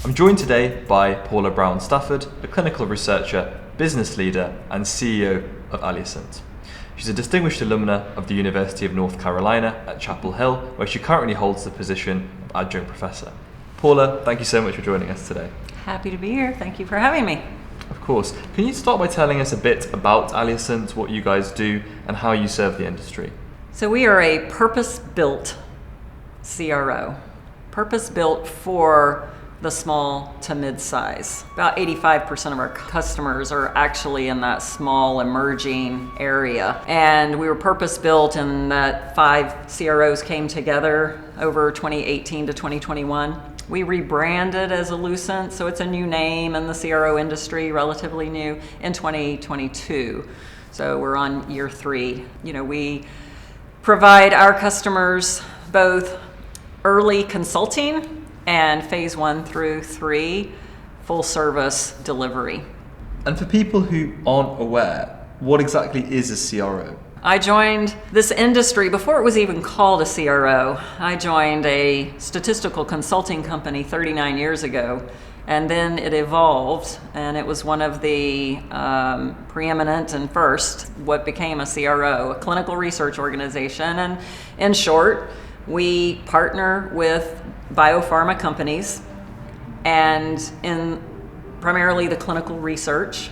I'm joined today by Paula Brown Stafford, a clinical researcher, business leader, and CEO of Allucent. She's a distinguished alumna of the University of North Carolina at Chapel Hill, where she currently holds the position of adjunct professor. Paula, thank you so much for joining us today. Happy to be here. Thank you for having me. Of course. Can you start by telling us a bit about Allucent, what you guys do, and how you serve the industry? So we are a purpose-built CRO, purpose-built for the small to mid-size. About 85% of our customers are actually in that small emerging area. And we were purpose-built in that 5 CROs came together over 2018 to 2021. We rebranded as Allucent, so it's a new name in the CRO industry, relatively new, in 2022. So we're on year 3. We provide our customers both early consulting and phase 1 through 3 full service delivery. And for people who aren't aware, what exactly is a CRO? I joined this industry before it was even called a CRO. I joined a statistical consulting company 39 years ago, and then it evolved, and it was one of the preeminent and first what became a CRO, a clinical research organization. And in short, we partner with biopharma companies and in primarily the clinical research.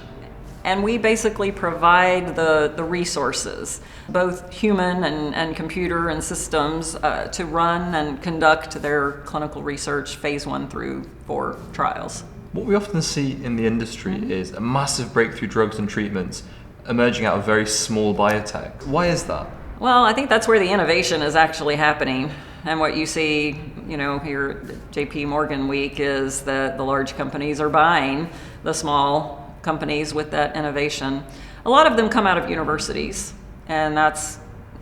And we basically provide the resources, both human and computer and systems, to run and conduct their clinical research phase 1 through 4 trials. What we often see in the industry is a massive breakthrough drugs and treatments emerging out of very small biotech. Why is that? Well, I think that's where the innovation is actually happening. And what you see, here at JPM week is that the large companies are buying the small companies with that innovation. A lot of them come out of universities, and that's,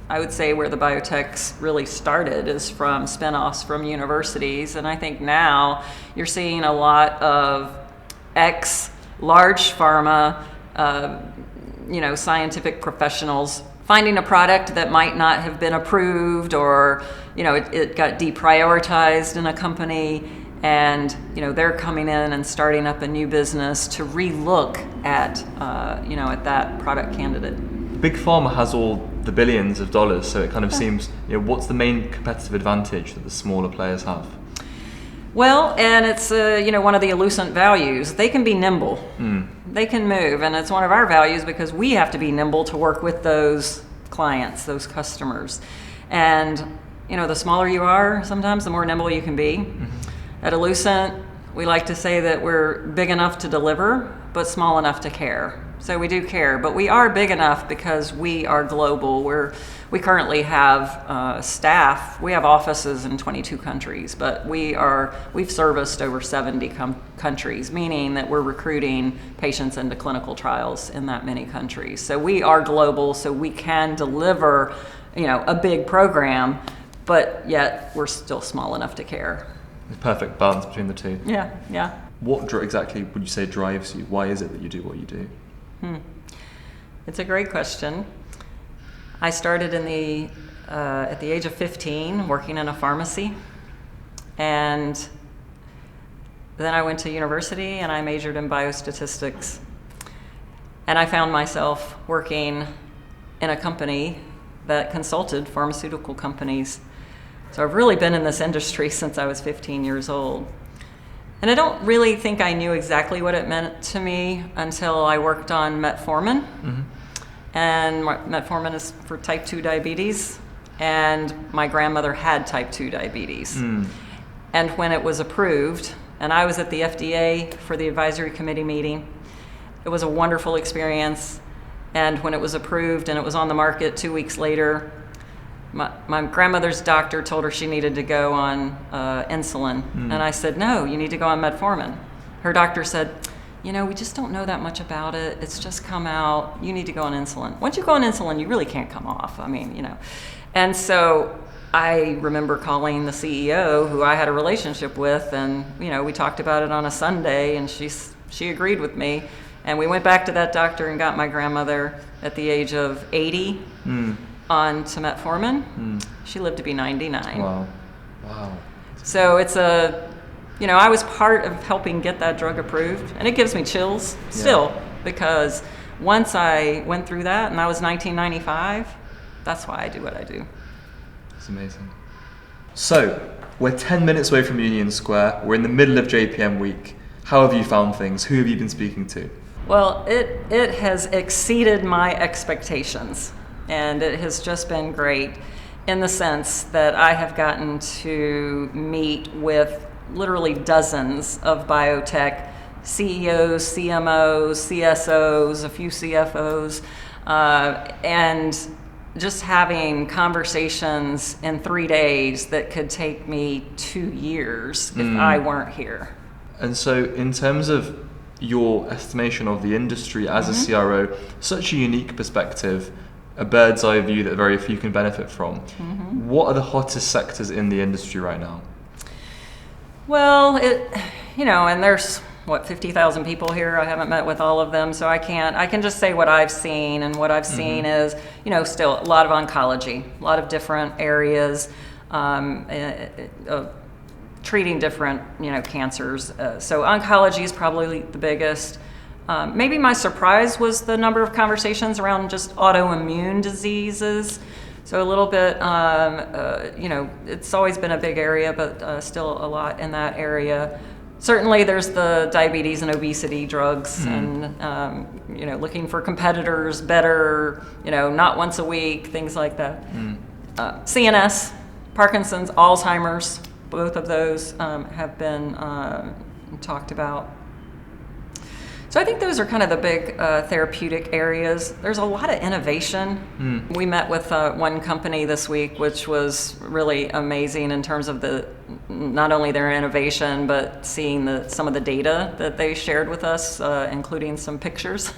I would say, where the biotechs really started, is from spin-offs from universities. And I think now you're seeing a lot of large pharma, scientific professionals finding a product that might not have been approved, or it got deprioritized in a company. And they're coming in and starting up a new business to relook at at that product candidate. Big pharma has all the billions of dollars, so it kind of seems, what's the main competitive advantage that the smaller players have? Well, and it's one of the Allucent values. They can be nimble. They can move, and it's one of our values because we have to be nimble to work with those clients, those customers. And the smaller you are, sometimes the more nimble you can be. At Allucent, we like to say that we're big enough to deliver, but small enough to care. So we do care, but we are big enough because we are global. We currently have staff. We have offices in 22 countries, but we've serviced over 70 countries, meaning that we're recruiting patients into clinical trials in that many countries. So we are global, so we can deliver, a big program, but yet we're still small enough to care. The perfect balance between the two. Yeah. What exactly would you say drives you? Why is it that you do what you do? It's a great question. I started at the age of 15 working in a pharmacy, and then I went to university and I majored in biostatistics. And I found myself working in a company that consulted pharmaceutical companies. So I've really been in this industry since I was 15 years old. And I don't really think I knew exactly what it meant to me until I worked on metformin. And metformin is for type 2 diabetes. And my grandmother had type 2 diabetes. And when it was approved, and I was at the FDA for the advisory committee meeting, it was a wonderful experience. And when it was approved and it was on the market 2 weeks later, my grandmother's doctor told her she needed to go on insulin. And I said, no, you need to go on metformin. Her doctor said, we just don't know that much about it. It's just come out. You need to go on insulin. Once you go on insulin, you really can't come off. And so I remember calling the CEO, who I had a relationship with, and we talked about it on a Sunday, and she agreed with me. And we went back to that doctor and got my grandmother at the age of 80 on to metformin. She lived to be 99. Wow. So it's a I was part of helping get that drug approved, and it gives me chills still, because once I went through that, and that was 1995, that's why I do what I do. It's amazing. So, we're 10 minutes away from Union Square. We're in the middle of JPM week. How have you found things? Who have you been speaking to? Well, it has exceeded my expectations, and it has just been great in the sense that I have gotten to meet with literally dozens of biotech CEOs, CMOs, CSOs, a few CFOs, and just having conversations in 3 days that could take me 2 years if I weren't here. And so in terms of your estimation of the industry as a CRO, such a unique perspective, a bird's eye view that very few can benefit from. What are the hottest sectors in the industry right now? Well, and there's 50,000 people here. I haven't met with all of them, so I can just say what I've seen, and what I've seen is, still a lot of oncology, a lot of different areas, treating different, cancers. So oncology is probably the biggest. Maybe my surprise was the number of conversations around just autoimmune diseases. So a little bit, it's always been a big area, but still a lot in that area. Certainly there's the diabetes and obesity drugs, and, looking for competitors better, not once a week, things like that. CNS, Parkinson's, Alzheimer's, both of those have been talked about. So I think those are kind of the big therapeutic areas. There's a lot of innovation. We met with one company this week, which was really amazing in terms of not only their innovation, but seeing some of the data that they shared with us, including some pictures.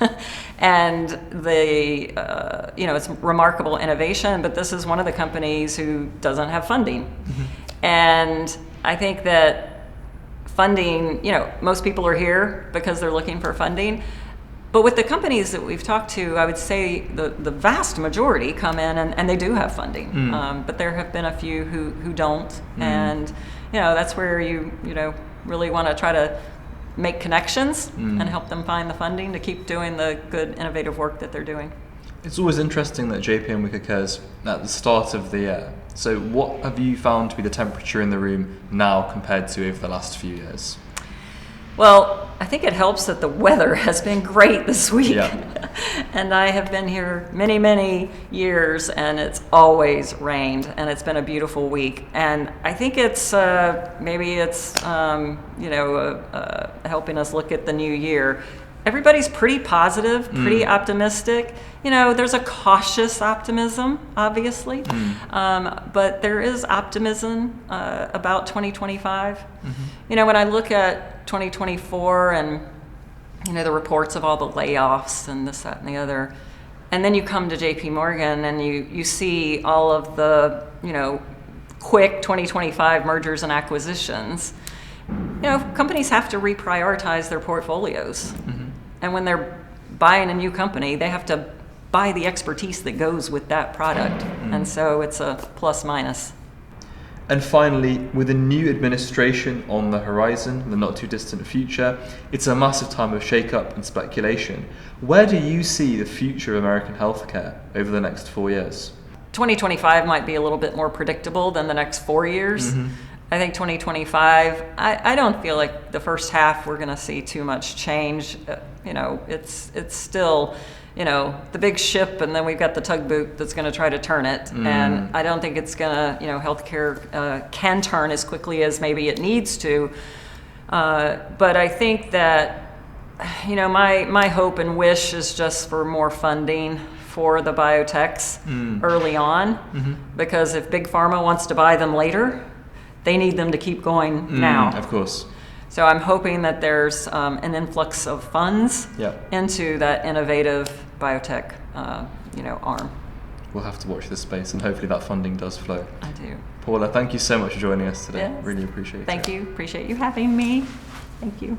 And it's remarkable innovation, but this is one of the companies who doesn't have funding. And I think that funding, most people are here because they're looking for funding. But with the companies that we've talked to, I would say the vast majority come in and they do have funding. But there have been a few who don't. And, that's where you really want to try to make connections and help them find the funding to keep doing the good, innovative work that they're doing. It's always interesting that JPM Week occurs at the start of the year. So what have you found to be the temperature in the room now compared to over the last few years? Well, I think it helps that the weather has been great this week. Yeah. And I have been here many, many years, and it's always rained, and it's been a beautiful week. And I think it's helping us look at the new year. Everybody's pretty positive, pretty optimistic. There's a cautious optimism, obviously, but there is optimism about 2025. When I look at 2024 and, the reports of all the layoffs and this, that, and the other, and then you come to JP Morgan and you see all of the, quick 2025 mergers and acquisitions. Companies have to reprioritize their portfolios. And when they're buying a new company, they have to buy the expertise that goes with that product. And so it's a plus minus. And finally, with a new administration on the horizon in the not too distant future, it's a massive time of shake-up and speculation. Where do you see the future of American healthcare over the next 4 years? 2025 might be a little bit more predictable than the next 4 years. I think 2025, I don't feel like the first half we're going to see too much change. It's still, the big ship, and then we've got the tugboat that's going to try to turn it. And I don't think it's going to, healthcare can turn as quickly as maybe it needs to. But I think that, my hope and wish is just for more funding for the biotechs early on. Because if Big Pharma wants to buy them later, they need them to keep going now. Of course. So I'm hoping that there's an influx of funds into that innovative biotech, arm. We'll have to watch this space, and hopefully that funding does flow. I do. Paula, thank you so much for joining us today. Yes. Really appreciate it. Thank you. Appreciate you having me. Thank you.